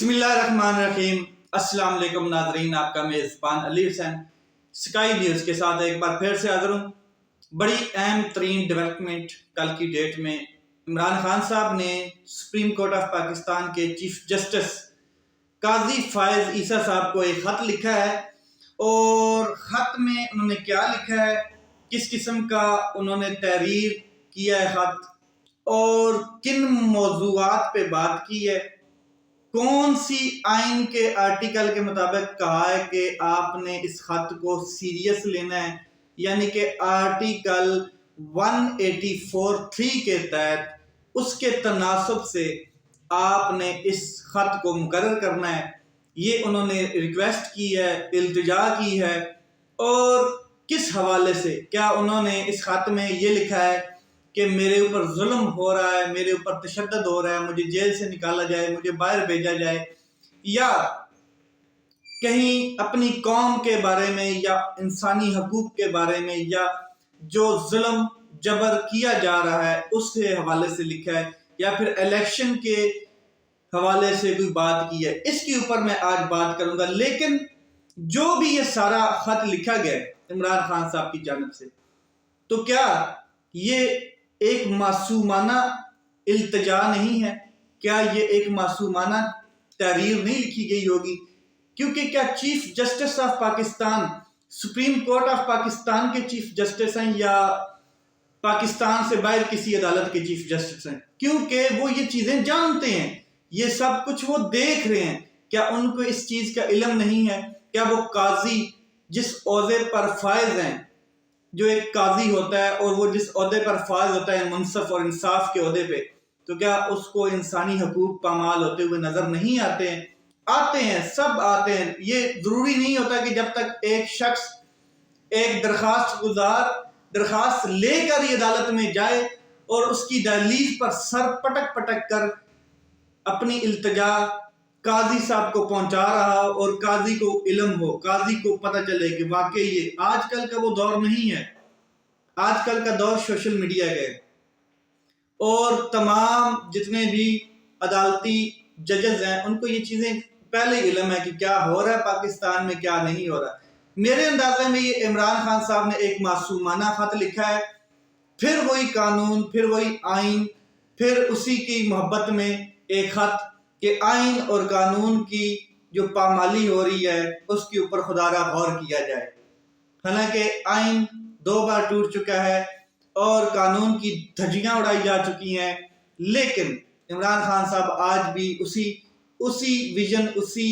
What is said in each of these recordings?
بسم اللہ الرحمن الرحیم۔ السلام علیکم ناظرین، آپ کا میزبان علی حسین سکائی نیوز کے ساتھ ایک بار پھر سے حاضر ہوں۔ بڑی اہم ترین ڈیولپمنٹ کل کی ڈیٹ میں عمران خان صاحب نے سپریم کورٹ آف پاکستان کے چیف جسٹس قاضی فائز عیسیٰ صاحب کو ایک خط لکھا ہے، اور خط میں انہوں نے کیا لکھا ہے، کس قسم کا انہوں نے تحریر کیا ہے خط، اور کن موضوعات پہ بات کی ہے، کون سی آئین کے آرٹیکل کے مطابق کہا ہے کہ آپ نے اس خط کو سیریس لینا ہے، یعنی کہ آرٹیکل 184(3) کے تحت اس کے تناسب سے آپ نے اس خط کو مقرر کرنا ہے۔ یہ انہوں نے ریکویسٹ کی ہے، التجا کی ہے، اور کس حوالے سے، کیا انہوں نے اس خط میں یہ لکھا ہے کہ میرے اوپر ظلم ہو رہا ہے، میرے اوپر تشدد ہو رہا ہے، مجھے جیل سے نکالا جائے، مجھے باہر بھیجا جائے، یا کہیں اپنی قوم کے بارے میں یا انسانی حقوق کے بارے میں یا جو ظلم جبر کیا جا رہا ہے اس کے حوالے سے لکھا ہے، یا پھر الیکشن کے حوالے سے کوئی بات کی ہے؟ اس کے اوپر میں آج بات کروں گا۔ لیکن جو بھی یہ سارا خط لکھا گیا عمران خان صاحب کی جانب سے، تو کیا یہ ایک معصومانہ التجا نہیں ہے؟ کیا یہ ایک معصومانہ تحریر نہیں لکھی گئی ہوگی؟ کیونکہ کیا chief justice of Pakistan supreme court of Pakistan کے چیف جسٹس ہیں یا پاکستان سے باہر کسی عدالت کے چیف جسٹس ہیں؟ کیونکہ وہ یہ چیزیں جانتے ہیں، یہ سب کچھ وہ دیکھ رہے ہیں۔ کیا ان کو اس چیز کا علم نہیں ہے؟ کیا وہ قاضی جس عہدے پر فائز ہیں، جو ایک قاضی ہوتا ہے اور وہ جس عہدے پر فائز ہوتا ہے منصف اور انصاف کے عہدے پہ، تو کیا اس کو انسانی حقوق پامال ہوتے ہوئے نظر نہیں آتے ہیں؟ آتے ہیں، سب آتے ہیں۔ یہ ضروری نہیں ہوتا کہ جب تک ایک شخص ایک درخواست گزار درخواست لے کر یہ عدالت میں جائے اور اس کی دہلیز پر سر پٹک پٹک کر اپنی التجا قاضی صاحب کو پہنچا رہا ہو اور قاضی کو علم ہو، قاضی کو پتہ چلے کہ واقعی یہ آج کل کا وہ دور نہیں ہے۔ آج کل کا دور سوشل میڈیا کا ہے، اور تمام جتنے بھی عدالتی ججز ہیں ان کو یہ چیزیں پہلے علم ہے کہ کیا ہو رہا ہے پاکستان میں، کیا نہیں ہو رہا۔ میرے اندازے میں یہ عمران خان صاحب نے ایک معصومانہ خط لکھا ہے، پھر وہی قانون، پھر وہی آئین، پھر اسی کی محبت میں ایک خط کہ آئین اور قانون کی جو پامالی ہو رہی ہے اس کے اوپر خدا را غور کیا جائے۔ حالانکہ آئین 2 بار ٹوٹ چکا ہے اور قانون کی دھجیاں اڑائی جا چکی ہیں، لیکن عمران خان صاحب آج بھی اسی ویژن، اسی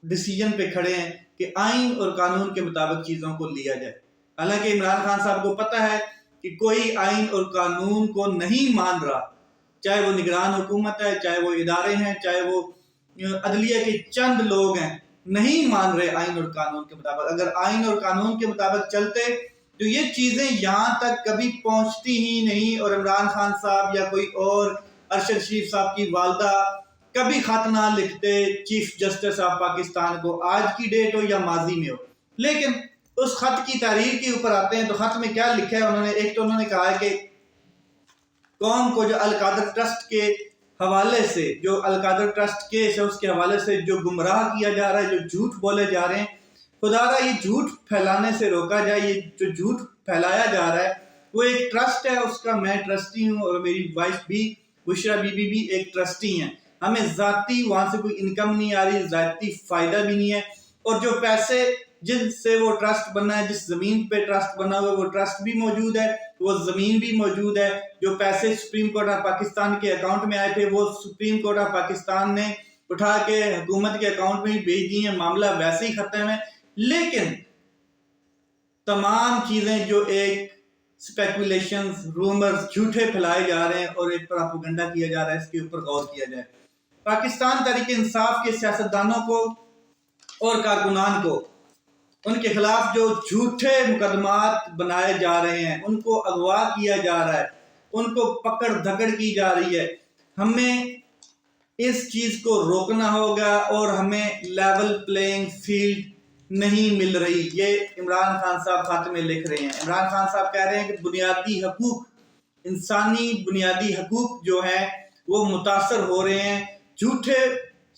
ڈیسیجن پہ کھڑے ہیں کہ آئین اور قانون کے مطابق چیزوں کو لیا جائے۔ حالانکہ عمران خان صاحب کو پتہ ہے کہ کوئی آئین اور قانون کو نہیں مان رہا، چاہے وہ نگران حکومت ہے، چاہے وہ ادارے ہیں، چاہے وہ عدلیہ کے چند لوگ ہیں، نہیں مان رہے آئین اور قانون کے مطابق۔ اگر آئین اور قانون کے مطابق چلتے تو یہ چیزیں یہاں تک کبھی پہنچتی ہی نہیں، اور عمران خان صاحب یا کوئی اور ارشد شریف صاحب کی والدہ کبھی خط نہ لکھتے چیف جسٹس آف پاکستان کو، آج کی ڈیٹ ہو یا ماضی میں ہو۔ لیکن اس خط کی تحریر کے اوپر آتے ہیں تو خط میں کیا لکھا ہے انہوں نے؟ ایک تو انہوں نے کہا ہے کہ قوم کو جو القادر ٹرسٹ کے حوالے سے، جو القادر ٹرسٹ کیس ہے اس کے حوالے سے جو گمراہ کیا جا رہا ہے، جو جھوٹ بولے جا رہے ہیں، خدا را یہ جھوٹ پھیلانے سے روکا جائے۔ یہ جو جھوٹ پھیلایا جا رہا ہے وہ ایک ٹرسٹ ہے، اس کا میں ٹرسٹی ہوں، اور میری وائف بھی بشرا بی بی بھی ایک ٹرسٹی ہیں۔ ہمیں ذاتی وہاں سے کوئی انکم نہیں آ رہی، ذاتی فائدہ بھی نہیں ہے، اور جو پیسے جن سے وہ ٹرسٹ بنا ہے، جس زمین پہ ٹرسٹ بنا ہوا ہے وہ ٹرسٹ بھی موجود ہے، وہ زمین بھی موجود ہے۔ جو پیسے سپریم کورٹ آف پاکستان کے اکاؤنٹ میں آئے تھے وہ سپریم کورٹ آف پاکستان نے اٹھا کے حکومت کے اکاؤنٹ میں ہی بھیج دی ہیں، معاملہ ویسے ہی ختم ہے۔ لیکن تمام چیزیں جو ایک سپیکولیشنز، رومرز، جھوٹے پھیلائے جا رہے ہیں اور ایک پراپیگنڈا کیا جا رہا ہے، اس کے اوپر غور کیا جائے۔ پاکستان تحریک انصاف کے سیاستدانوں کو اور کارکنان کو، ان کے خلاف جو جھوٹے مقدمات بنائے جا رہے ہیں، ان کو اغوا کیا جا رہا ہے، ان کو پکڑ دھکڑ کی جا رہی ہے، ہمیں اس چیز کو روکنا ہوگا، اور ہمیں لیول پلینگ فیلڈ نہیں مل رہی۔ یہ عمران خان صاحب خط میں لکھ رہے ہیں۔ عمران خان صاحب کہہ رہے ہیں کہ بنیادی حقوق، انسانی بنیادی حقوق جو ہیں وہ متاثر ہو رہے ہیں، جھوٹے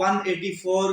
184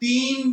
3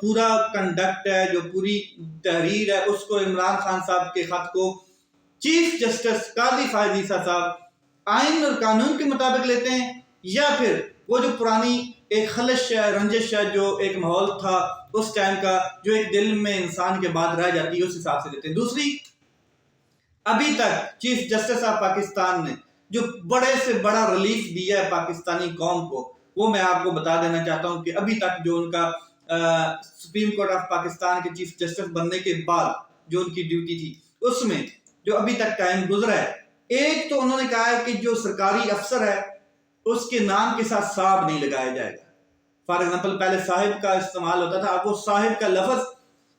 پورا کنڈکٹ ہے، جو پوری تحریر ہے، اس کو عمران خان صاحب کے خط کو چیف جسٹس قاضی فائز عیسیٰ صاحب آئین اور قانون کے مطابق لیتے ہیں، یا پھر وہ جو پرانی ایک خلش ہے، رنجش ہے، جو ایک ماحول تھا اس ٹائم کا، جو ایک دل میں انسان کے بعد رہ جاتی ہے، اس حساب سے لیتے ہیں۔ دوسری، ابھی تک چیف جسٹس آف پاکستان نے جو بڑے سے بڑا ریلیف دیا ہے پاکستانی قوم کو، وہ میں آپ کو بتا دینا چاہتا ہوں کہ ابھی تک جو ان کا سپریم کورٹ آف پاکستان کے چیف جسٹس بننے کے بعد جو ان کی ڈیوٹی تھی، اس میں جو ابھی تک ٹائم گزرا ہے، ایک تو انہوں نے کہا ہے کہ جو سرکاری افسر ہے اس کے نام کے ساتھ صاحب نہیں لگایا جائے گا۔ فار ایگزامپل پہلے صاحب کا استعمال ہوتا تھا، اب وہ صاحب کا لفظ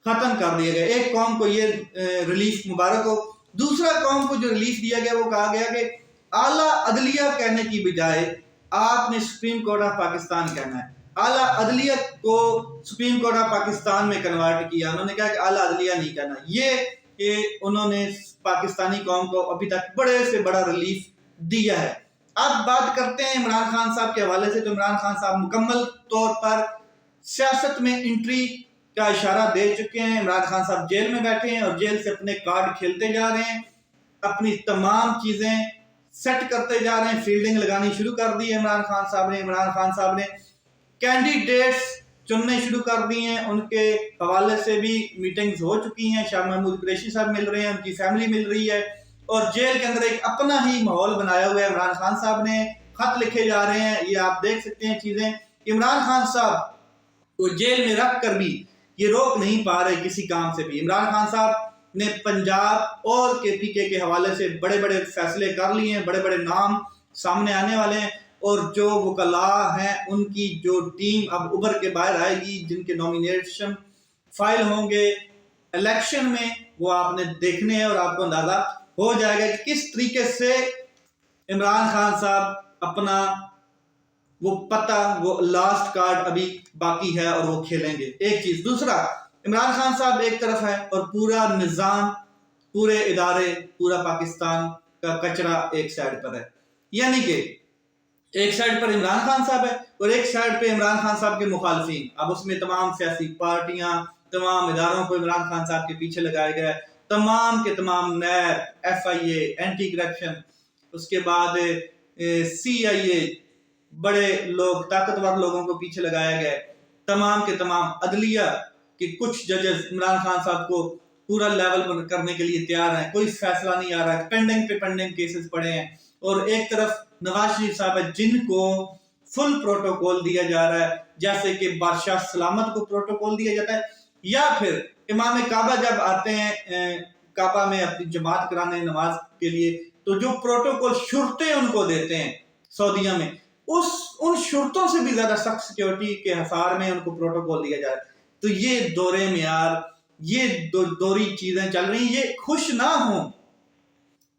ختم کر دیا گیا۔ ایک قوم کو یہ ریلیف مبارک ہو۔ دوسرا قوم کو جو ریلیف دیا گیا وہ کہا گیا کہ اعلیٰ عدلیہ کہنے کی بجائے آپ نے سپریم کورٹ آف پاکستان کہنا ہے۔ اعلیٰ عدلیہ کو سپریم کورٹ آف پاکستان میں کنورٹ کیا، انہوں نے کہا کہ اعلیٰ عدلیہ نہیں کہنا۔ یہ کہ انہوں نے پاکستانی قوم کو ابھی تک بڑے سے بڑا ریلیف دیا ہے۔ اب بات کرتے ہیں عمران خان صاحب کے حوالے سے، تو عمران خان صاحب مکمل طور پر سیاست میں انٹری کا اشارہ دے چکے ہیں۔ عمران خان صاحب جیل میں بیٹھے ہیں اور جیل سے اپنے کارڈ کھیلتے جا رہے ہیں، اپنی تمام چیزیں سیٹ کرتے جا رہے ہیں، فیلڈنگ لگانی شروع کر دی ہے عمران خان صاحب نے۔ عمران خان صاحب نے کینڈیڈیٹس چننے شروع کر دی ہیں، ان کے حوالے سے بھی میٹنگز ہو چکی ہیں، شاہ محمود قریشی صاحب مل رہے ہیں، ان کی فیملی مل رہی ہے، اور جیل کے اندر ایک اپنا ہی ماحول بنایا ہوا ہے۔ عمران خان صاحب نے خط لکھے جا رہے ہیں، یہ آپ دیکھ سکتے ہیں چیزیں۔ عمران خان صاحب کو جیل میں رکھ کر بھی یہ روک نہیں پا رہے کسی کام سے بھی۔ عمران خان صاحب نے پنجاب اور کے پی کے حوالے سے بڑے بڑے فیصلے کر لیے ہیں، بڑے بڑے نام سامنے آنے والے ہیں، اور جو وکلاء ہیں ان کی جو ٹیم اب ابھر کے باہر آئے گی، جن کے نامینیشن فائل ہوں گے الیکشن میں، وہ آپ نے دیکھنے ہیں اور آپ کو اندازہ ہو جائے گا کہ کس طریقے سے عمران خان صاحب اپنا وہ پتہ، وہ لاسٹ کارڈ ابھی باقی ہے اور وہ کھیلیں گے۔ ایک چیز۔ دوسرا، عمران خان صاحب ایک طرف ہے اور پورا نظام، پورے ادارے، پورا پاکستان کا کچرا ایک سائڈ پر ہے، یعنی کہ ایک سائڈ پر عمران خان صاحب ہے اور ایک سائڈ پہ عمران خان صاحب کے مخالفین۔ اب اس میں تمام سیاسی پارٹیاں، تمام اداروں کو عمران خان صاحب کے پیچھے لگایا گیا ہے، تمام کے تمام نیب، ایف آئی اے، اینٹی کرپشن، اس کے بعد سی آئی اے، بڑے لوگ، طاقتور لوگوں کو پیچھے لگایا گیا ہے، تمام کے تمام عدلیہ کہ کچھ ججز عمران خان صاحب کو پورا لیول پر کرنے کے لیے تیار ہیں، کوئی فیصلہ نہیں آ رہا ہے، پینڈنگ پہ پینڈنگ کیسز پڑے ہیں، اور ایک طرف نواز شریف صاحب ہے جن کو فل پروٹوکول دیا جا رہا ہے، جیسے کہ بادشاہ سلامت کو پروٹوکول دیا جاتا ہے، یا پھر امام کعبہ جب آتے ہیں کعبہ میں اپنی جماعت کرانے نماز کے لیے، تو جو پروٹوکول شرطیں ان کو دیتے ہیں سعودیہ میں، ان شرطوں سے بھی زیادہ سخت سیکیورٹی کے حصار میں ان کو پروٹوکول دیا جا رہا ہے۔ تو یہ دور معیار، یہ دوری چیزیں چل رہی ہیں، یہ خوش نہ ہوں۔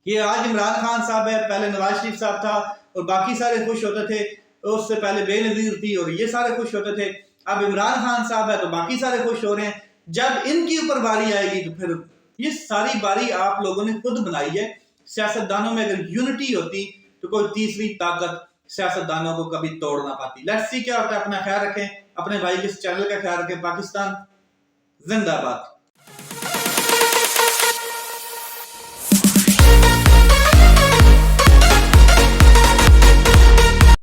یہ آج عمران خان صاحب ہے، پہلے نواز شریف صاحب تھا اور باقی سارے خوش ہوتے تھے، اس سے پہلے بے نظیر تھی اور یہ سارے خوش ہوتے تھے، اب عمران خان صاحب ہے تو باقی سارے خوش ہو رہے ہیں۔ جب ان کے اوپر باری آئے گی تو پھر یہ ساری باری آپ لوگوں نے خود بنائی ہے۔ سیاستدانوں میں اگر یونٹی ہوتی تو کوئی تیسری طاقت سیاستدانوں کو کبھی توڑ نہ پاتی۔ لیٹس سی کیا ہوتا ہے۔ اپنا خیال رکھیں، اپنے بھائی کے اس چینل کا خیال رکھیں۔ پاکستان زندہ باد۔